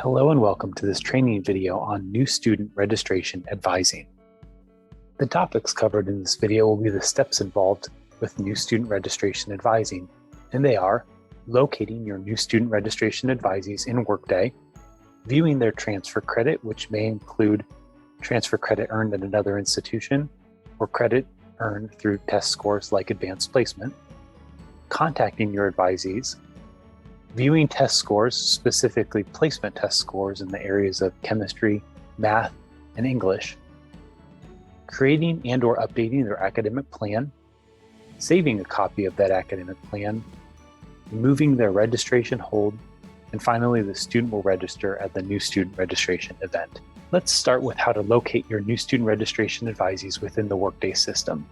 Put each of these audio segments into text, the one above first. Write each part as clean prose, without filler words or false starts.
Hello and welcome to this training video on new student registration advising. The topics covered in this video will be the steps involved with new student registration advising, and they are locating your new student registration advisees in Workday, viewing their transfer credit, which may include transfer credit earned at another institution or credit earned through test scores like advanced placement, contacting your advisees, viewing test scores, specifically placement test scores in the areas of chemistry, math, and English, creating and or updating their academic plan, saving a copy of that academic plan, removing their registration hold, and finally the student will register at the new student registration event. Let's start with how to locate your new student registration advisees within the Workday system.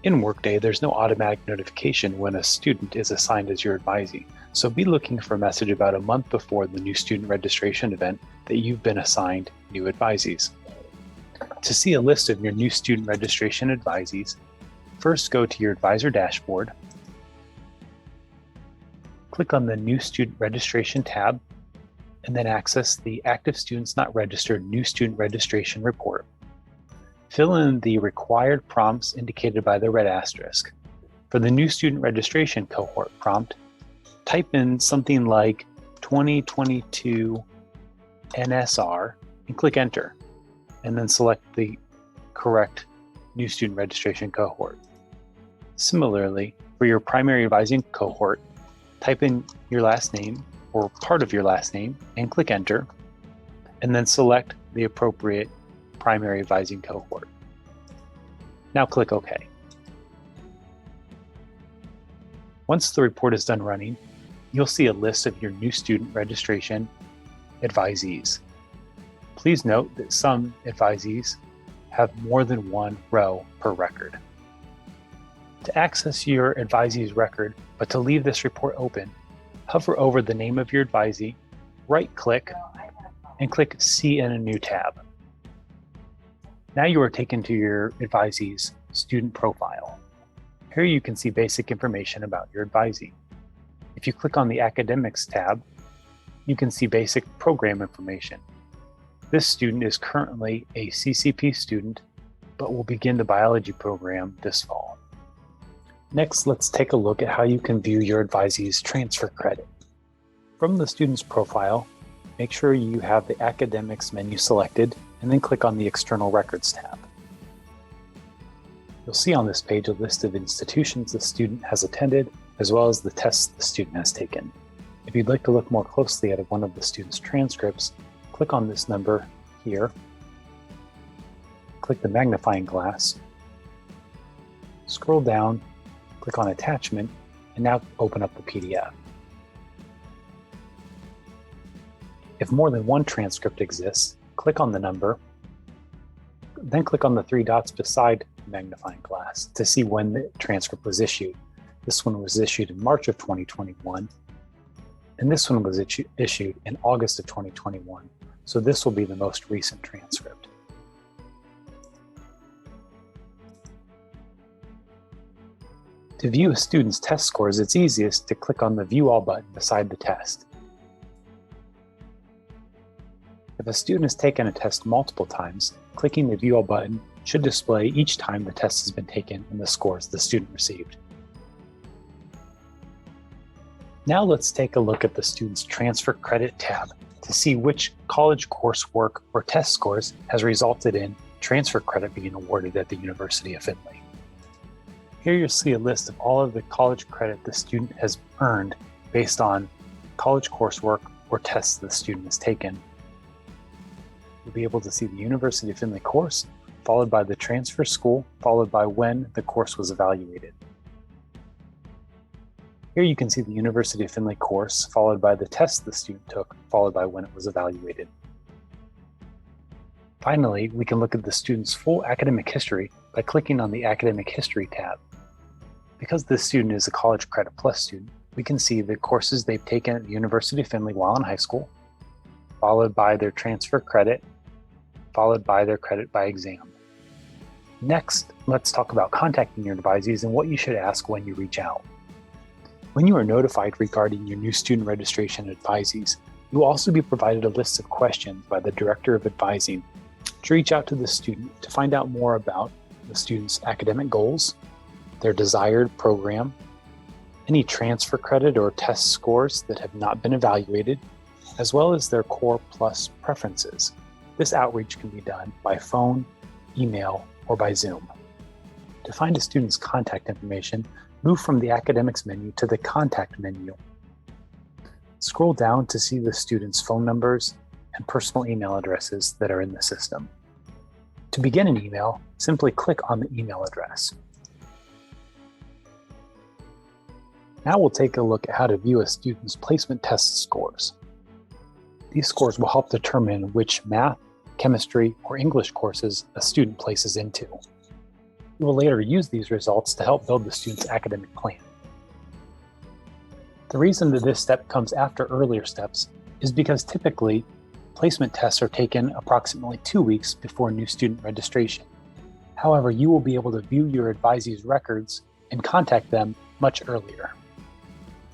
In Workday, there's no automatic notification when a student is assigned as your advisee, so be looking for a message about a month before the new student registration event that you've been assigned new advisees. To see a list of your new student registration advisees, first go to your advisor dashboard, click on the New Student Registration tab, and then access the Active Students Not Registered New Student Registration Report. Fill in the required prompts indicated by the red asterisk. For the new student registration cohort prompt, type in something like 2022 NSR and click enter, and then select the correct new student registration cohort. Similarly, for your primary advising cohort, type in your last name or part of your last name and click enter, and then select the appropriate primary advising cohort. Now click OK. Once the report is done running, you'll see a list of your new student registration advisees. Please note that some advisees have more than one row per record. To access your advisee's record, but to leave this report open, hover over the name of your advisee, right-click, and click See in a new tab. Now you are taken to your advisee's student profile. Here you can see basic information about your advisee. If you click on the Academics tab, you can see basic program information. This student is currently a CCP student, but will begin the biology program this fall. Next, let's take a look at how you can view your advisee's transfer credit. From the student's profile, make sure you have the Academics menu selected, and then click on the External Records tab. You'll see on this page a list of institutions the student has attended, as well as the tests the student has taken. If you'd like to look more closely at one of the student's transcripts, click on this number here, click the magnifying glass, scroll down, click on Attachment, and now open up the PDF. If more than one transcript exists, click on the number, then click on the three dots beside the magnifying glass to see when the transcript was issued. This one was issued in March of 2021, and this one was issued in August of 2021. So this will be the most recent transcript. To view a student's test scores, it's easiest to click on the View All button beside the test. If a student has taken a test multiple times, clicking the View All button should display each time the test has been taken and the scores the student received. Now let's take a look at the student's Transfer Credit tab to see which college coursework or test scores has resulted in transfer credit being awarded at the University of Findlay. Here you'll see a list of all of the college credit the student has earned based on college coursework or tests the student has taken. You'll be able to see the University of Findlay course, followed by the transfer school, followed by when the course was evaluated. Here you can see the University of Findlay course, followed by the test the student took, followed by when it was evaluated. Finally, we can look at the student's full academic history by clicking on the Academic History tab. Because this student is a College Credit Plus student, we can see the courses they've taken at the University of Findlay while in high school, followed by their transfer credit, followed by their credit by exam. Next, let's talk about contacting your advisees and what you should ask when you reach out. When you are notified regarding your new student registration advisees, You will also be provided a list of questions by the Director of Advising to reach out to the student to find out more about the student's academic goals, their desired program, any transfer credit or test scores that have not been evaluated, as well as their Core Plus preferences. This outreach can be done by phone, email, or by Zoom. To find a student's contact information, move from the Academics menu to the Contact menu. Scroll down to see the student's phone numbers and personal email addresses that are in the system. To begin an email, simply click on the email address. Now we'll take a look at how to view a student's placement test scores. These scores will help determine which math, chemistry, or English courses a student places into. We will later use these results to help build the student's academic plan. The reason that this step comes after earlier steps is because typically placement tests are taken approximately 2 weeks before new student registration. However, you will be able to view your advisee's records and contact them much earlier.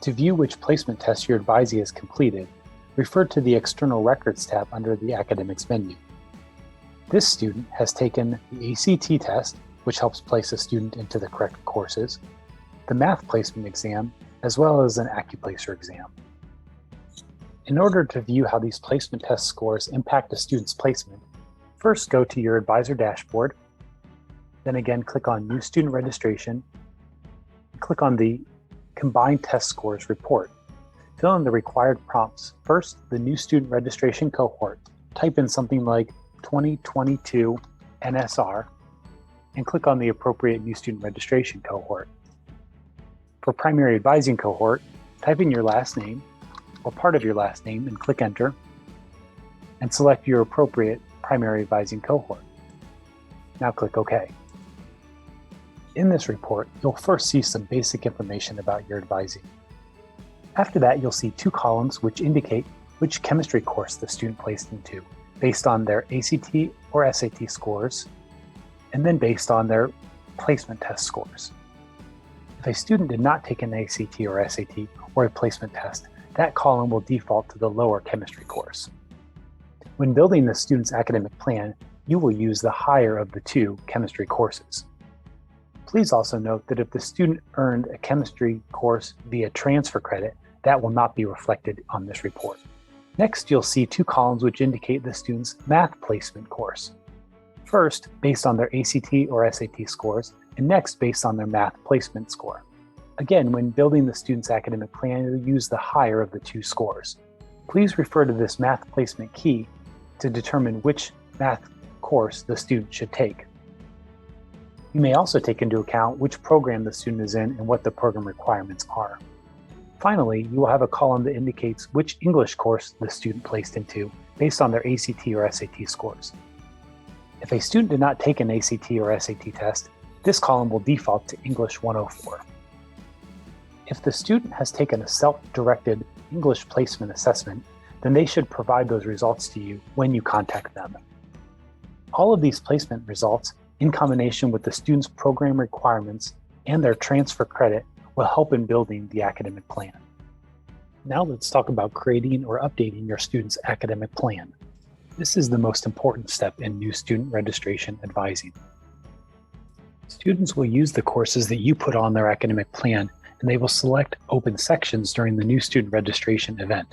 To view which placement test your advisee has completed, refer to the External Records tab under the Academics menu. This student has taken the ACT test, which helps place a student into the correct courses, the math placement exam, as well as an AccuPlacer exam. In order to view how these placement test scores impact a student's placement, first go to your advisor dashboard, then again click on New Student Registration, and click on the Combined Test Scores report. Fill in the required prompts. First, the new student registration cohort. Type in something like 2022 NSR and click on the appropriate new student registration cohort. For primary advising cohort, type in your last name or part of your last name and click Enter, and select your appropriate primary advising cohort. Now click OK. In this report, you'll first see some basic information about your advisee. After that, you'll see 2 columns which indicate which chemistry course the student placed into, based on their ACT or SAT scores, and then based on their placement test scores. If a student did not take an ACT or SAT or a placement test, that column will default to the lower chemistry course. When building the student's academic plan, you will use the higher of the 2 chemistry courses. Please also note that if the student earned a chemistry course via transfer credit, that will not be reflected on this report. Next, you'll see 2 columns which indicate the student's math placement course. First, based on their ACT or SAT scores, and next based on their math placement score. Again, when building the student's academic plan, you'll use the higher of the 2 scores. Please refer to this math placement key to determine which math course the student should take. You may also take into account which program the student is in and what the program requirements are. Finally, you will have a column that indicates which English course the student placed into based on their ACT or SAT scores. If a student did not take an ACT or SAT test, this column will default to English 104. If the student has taken a self-directed English placement assessment, then they should provide those results to you when you contact them. All of these placement results, in combination with the student's program requirements and their transfer credit, will help in building the academic plan. Now let's talk about creating or updating your student's academic plan. This is the most important step in new student registration advising. Students will use the courses that you put on their academic plan, and they will select open sections during the new student registration event.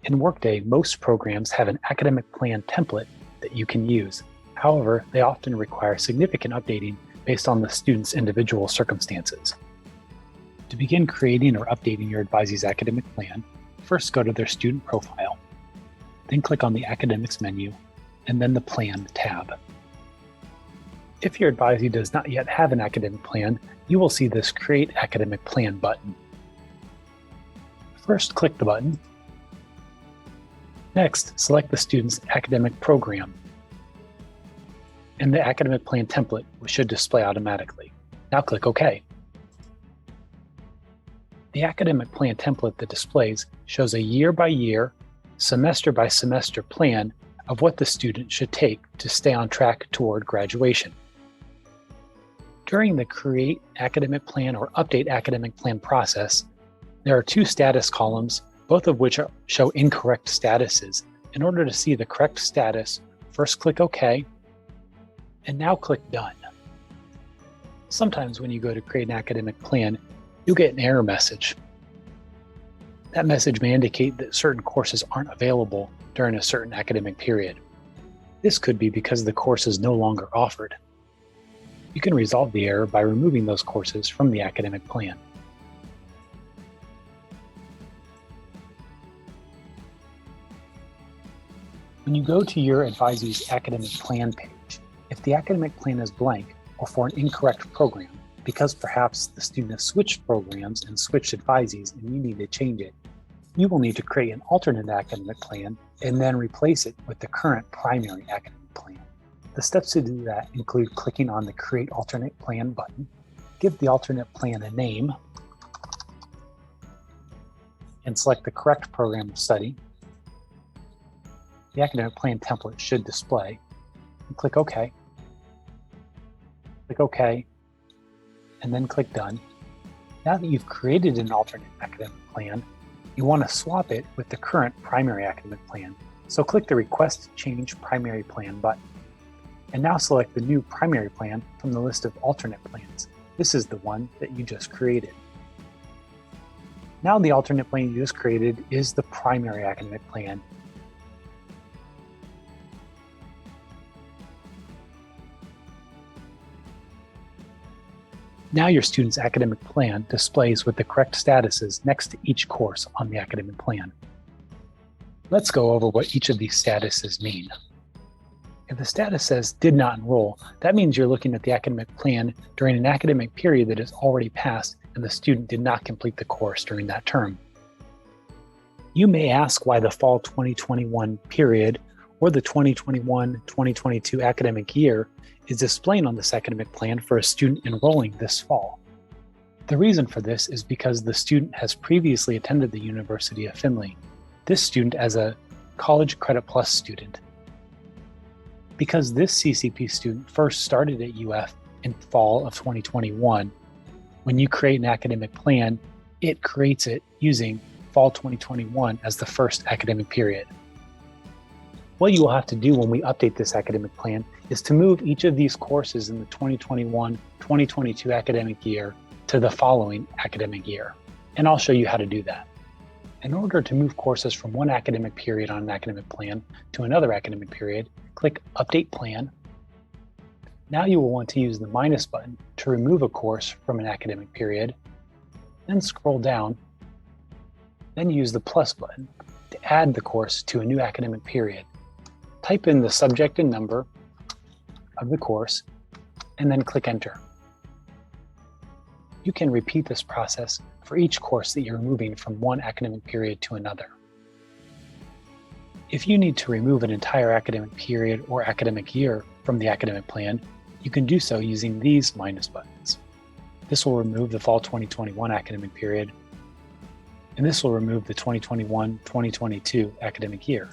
In Workday, most programs have an academic plan template that you can use. However, they often require significant updating based on the student's individual circumstances. To begin creating or updating your advisee's academic plan, first go to their student profile, then click on the Academics menu, and then the Plan tab. If your advisee does not yet have an academic plan, you will see this Create Academic Plan button. First, click the button. Next, select the student's academic program, and the academic plan template should display automatically. Now click OK. The academic plan template that displays shows a year-by-year, semester-by-semester plan of what the student should take to stay on track toward graduation. During the Create Academic Plan or Update Academic Plan process, there are 2 status columns, both of which show incorrect statuses. In order to see the correct status, first click OK, and now click Done. Sometimes when you go to create an academic plan, you'll get an error message. That message may indicate that certain courses aren't available during a certain academic period. This could be because the course is no longer offered. You can resolve the error by removing those courses from the academic plan. When you go to your advisee's academic plan page, if the academic plan is blank or for an incorrect program, because perhaps the student has switched programs and switched advisees and you need to change it, you will need to create an alternate academic plan and then replace it with the current primary academic plan. The steps to do that include clicking on the Create Alternate Plan button, give the alternate plan a name, and select the correct program of study. The academic plan template should display, and click OK. Click OK, and then click Done. Now that you've created an alternate academic plan, you want to swap it with the current primary academic plan. So click the Request Change Primary Plan button. And now select the new primary plan from the list of alternate plans. This is the one that you just created. Now the alternate plan you just created is the primary academic plan. Now your student's academic plan displays with the correct statuses next to each course on the academic plan. Let's go over what each of these statuses mean. If the status says did not enroll, that means you're looking at the academic plan during an academic period that has already passed and the student did not complete the course during that term. You may ask why the fall 2021 period or the 2021-2022 academic year is displayed on this academic plan for a student enrolling this fall. The reason for this is because the student has previously attended the University of Findlay, this student as a College Credit Plus student. Because this CCP student first started at UF in fall of 2021, when you create an academic plan, it creates it using fall 2021 as the first academic period. What you will have to do when we update this academic plan is to move each of these courses in the 2021-2022 academic year to the following academic year. And I'll show you how to do that. In order to move courses from one academic period on an academic plan to another academic period, click Update Plan. Now you will want to use the minus button to remove a course from an academic period, then scroll down, then use the plus button to add the course to a new academic period. Type in the subject and number of the course, and then click Enter. You can repeat this process for each course that you're moving from one academic period to another. If you need to remove an entire academic period or academic year from the academic plan, you can do so using these minus buttons. This will remove the fall 2021 academic period, and this will remove the 2021-2022 academic year.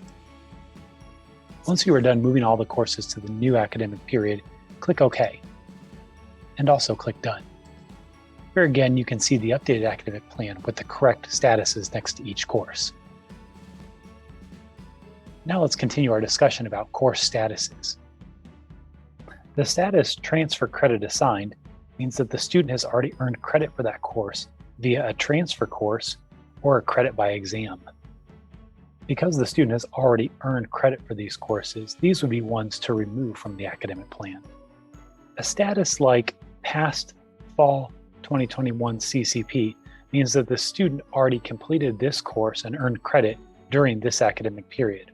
Once you are done moving all the courses to the new academic period, click OK, and also click Done. Here again, you can see the updated academic plan with the correct statuses next to each course. Now let's continue our discussion about course statuses. The status Transfer Credit Assigned means that the student has already earned credit for that course via a transfer course or a credit by exam. Because the student has already earned credit for these courses, these would be ones to remove from the academic plan. A status like Past Fall 2021 CCP means that the student already completed this course and earned credit during this academic period.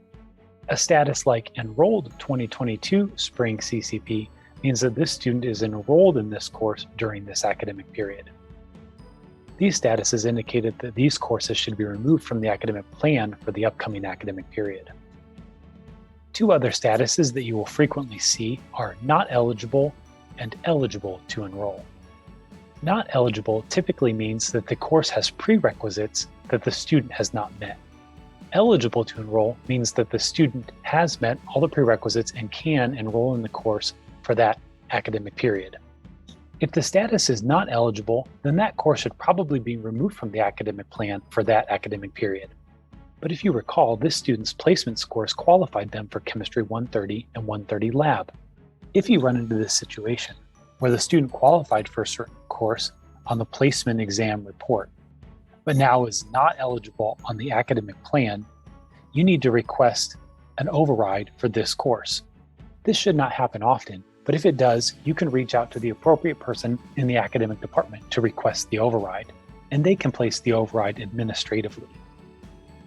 A status like Enrolled 2022 Spring CCP means that this student is enrolled in this course during this academic period. These statuses indicated that these courses should be removed from the academic plan for the upcoming academic period. Two other statuses that you will frequently see are Not Eligible and Eligible to Enroll. Not eligible typically means that the course has prerequisites that the student has not met. Eligible to enroll means that the student has met all the prerequisites and can enroll in the course for that academic period. If the status is not eligible, then that course should probably be removed from the academic plan for that academic period. But if you recall, this student's placement scores qualified them for Chemistry 130 and 130 lab. If you run into this situation, where the student qualified for a certain course on the placement exam report, but now is not eligible on the academic plan, you need to request an override for this course. This should not happen often, but if it does, you can reach out to the appropriate person in the academic department to request the override, and they can place the override administratively.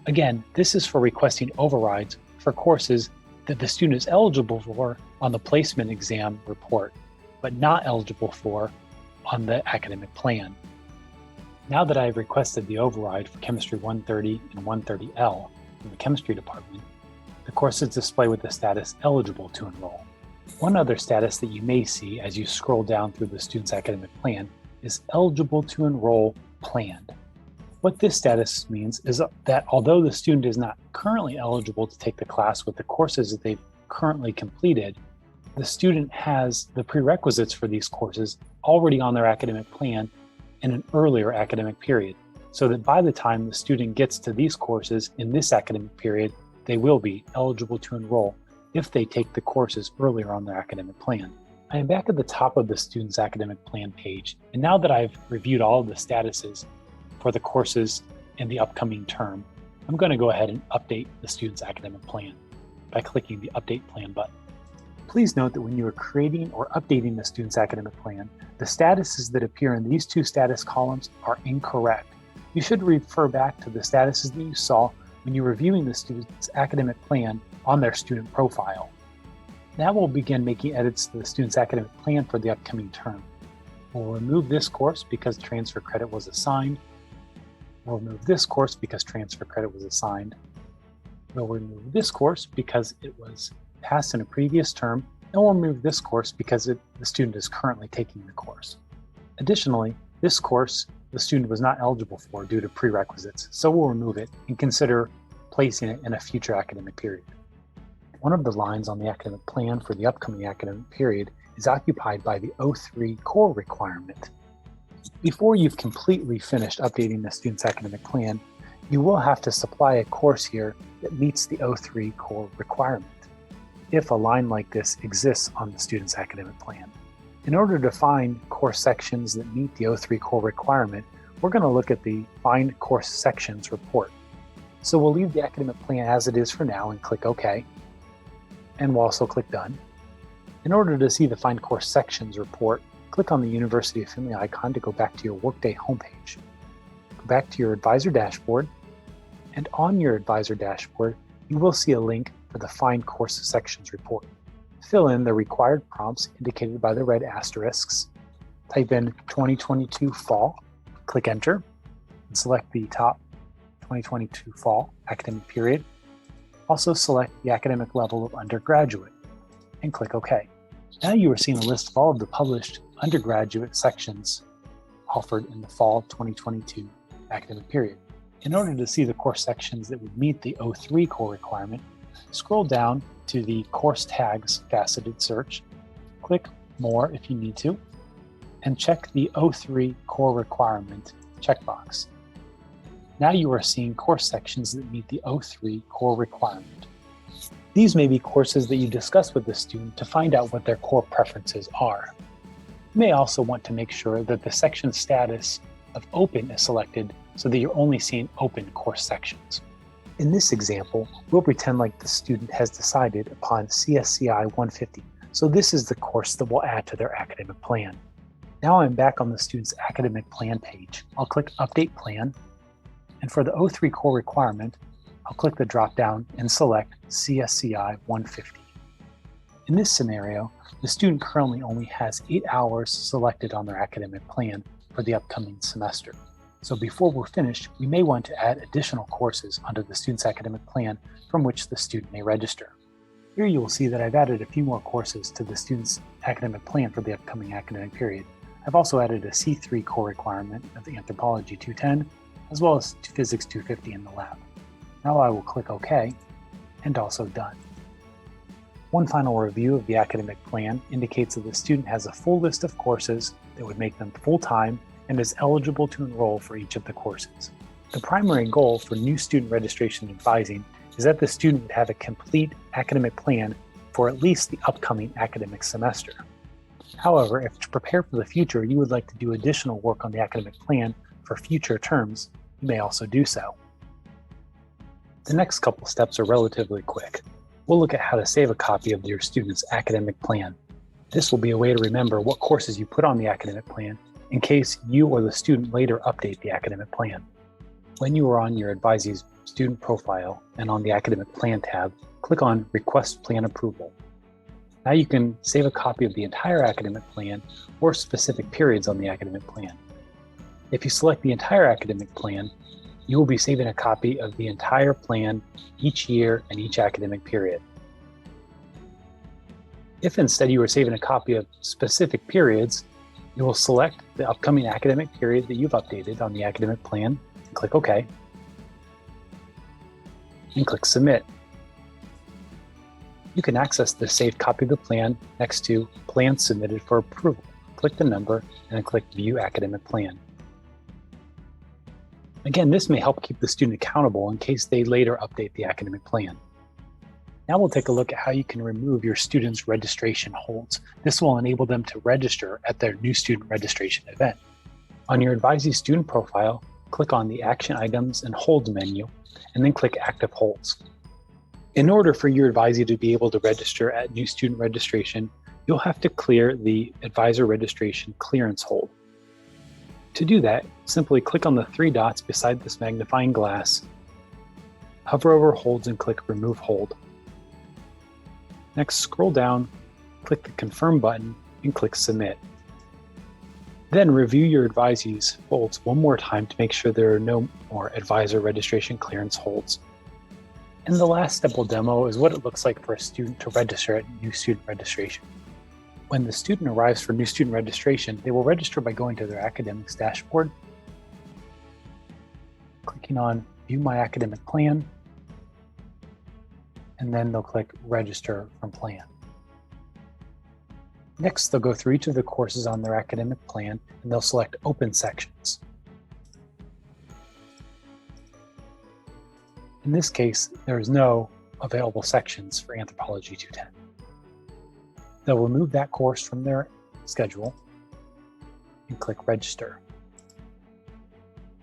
Again, this is for requesting overrides for courses that the student is eligible for on the placement exam report, but not eligible for on the academic plan. Now that I've requested the override for Chemistry 130 and 130L from the chemistry department, the course is displayed with the status eligible to enroll. One other status that you may see as you scroll down through the student's academic plan is eligible to enroll planned. What this status means is that although the student is not currently eligible to take the class with the courses that they've currently completed, the student has the prerequisites for these courses already on their academic plan in an earlier academic period, so that by the time the student gets to these courses in this academic period, they will be eligible to enroll if they take the courses earlier on their academic plan. I am back at the top of the student's academic plan page, and now that I've reviewed all of the statuses for the courses in the upcoming term, I'm going to go ahead and update the student's academic plan by clicking the Update Plan button. Please note that when you are creating or updating the student's academic plan, the statuses that appear in these two status columns are incorrect. You should refer back to the statuses that you saw when you're reviewing the student's academic plan on their student profile. Now we'll begin making edits to the student's academic plan for the upcoming term. We'll remove this course because transfer credit was assigned. We'll remove this course because transfer credit was assigned. We'll remove this course because it was passed in a previous term, and we'll remove this course because the student is currently taking the course. Additionally, this course the student was not eligible for due to prerequisites, so we'll remove it and consider placing it in a future academic period. One of the lines on the academic plan for the upcoming academic period is occupied by the O3 core requirement. Before you've completely finished updating the student's academic plan, you will have to supply a course here that meets the O3 core requirement, if a line like this exists on the student's academic plan. In order to find course sections that meet the O3 core requirement, we're going to look at the Find Course Sections report. So we'll leave the academic plan as it is for now and click OK, and we'll also click Done. In order to see the Find Course Sections report, click on the University of Findlay icon to go back to your Workday homepage. Go back to your advisor dashboard, and on your advisor dashboard, you will see a link for the Find Course Sections report. Fill in the required prompts indicated by the red asterisks. Type in 2022 Fall, click Enter, and select the top 2022 Fall academic period. Also select the academic level of undergraduate, and click OK. Now you are seeing a list of all of the published undergraduate sections offered in the Fall 2022 academic period. In order to see the course sections that would meet the O3 core requirement, scroll down to the Course Tags faceted search, click More if you need to, and check the O3 core requirement checkbox. Now you are seeing course sections that meet the O3 core requirement. These may be courses that you discuss with the student to find out what their core preferences are. You may also want to make sure that the section status of Open is selected so that you're only seeing open course sections. In this example, we'll pretend like the student has decided upon CSCI 150, so this is the course that we'll add to their academic plan. Now I'm back on the student's academic plan page. I'll click Update Plan, and for the O3 core requirement, I'll click the drop-down and select CSCI 150. In this scenario, the student currently only has 8 hours selected on their academic plan for the upcoming semester. So before we're finished, we may want to add additional courses under the student's academic plan from which the student may register. Here you will see that I've added a few more courses to the student's academic plan for the upcoming academic period. I've also added a C3 core requirement of the Anthropology 210, as well as Physics 250 in the lab. Now I will click OK, and also Done. One final review of the academic plan indicates that the student has a full list of courses that would make them full-time and is eligible to enroll for each of the courses. The primary goal for new student registration advising is that the student would have a complete academic plan for at least the upcoming academic semester. However, if to prepare for the future, you would like to do additional work on the academic plan for future terms, you may also do so. The next couple steps are relatively quick. We'll look at how to save a copy of your student's academic plan. This will be a way to remember what courses you put on the academic plan in case you or the student later update the academic plan. When you are on your advisee's student profile and on the Academic Plan tab, click on Request Plan Approval. Now you can save a copy of the entire academic plan or specific periods on the academic plan. If you select the entire academic plan, you will be saving a copy of the entire plan each year and each academic period. If instead you are saving a copy of specific periods, you will select the upcoming academic period that you've updated on the academic plan and click OK, and click Submit. You can access the saved copy of the plan next to Plan Submitted for Approval. Click the number and then click View Academic Plan. Again, this may help keep the student accountable in case they later update the academic plan. Now we'll take a look at how you can remove your students' registration holds. This will enable them to register at their new student registration event. On your advisee student profile, click on the Action Items and Holds menu, and then click Active Holds. In order for your advisee to be able to register at new student registration, you'll have to clear the advisor registration clearance hold. To do that, simply click on the three dots beside this magnifying glass, hover over holds and click Remove Hold. Next, scroll down, click the Confirm button, and click Submit. Then review your advisee's holds one more time to make sure there are no more advisor registration clearance holds. And the last step we'll demo is what it looks like for a student to register at new student registration. When the student arrives for new student registration, they will register by going to their academics dashboard, clicking on View My Academic Plan, and then they'll click Register from Plan. Next, they'll go through each of the courses on their academic plan, and they'll select Open Sections. In this case, there is no available sections for Anthropology 210. They'll remove that course from their schedule and click Register.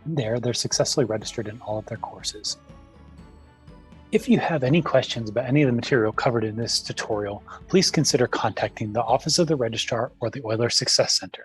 And there, they're successfully registered in all of their courses. If you have any questions about any of the material covered in this tutorial, please consider contacting the Office of the Registrar or the Euler Success Center.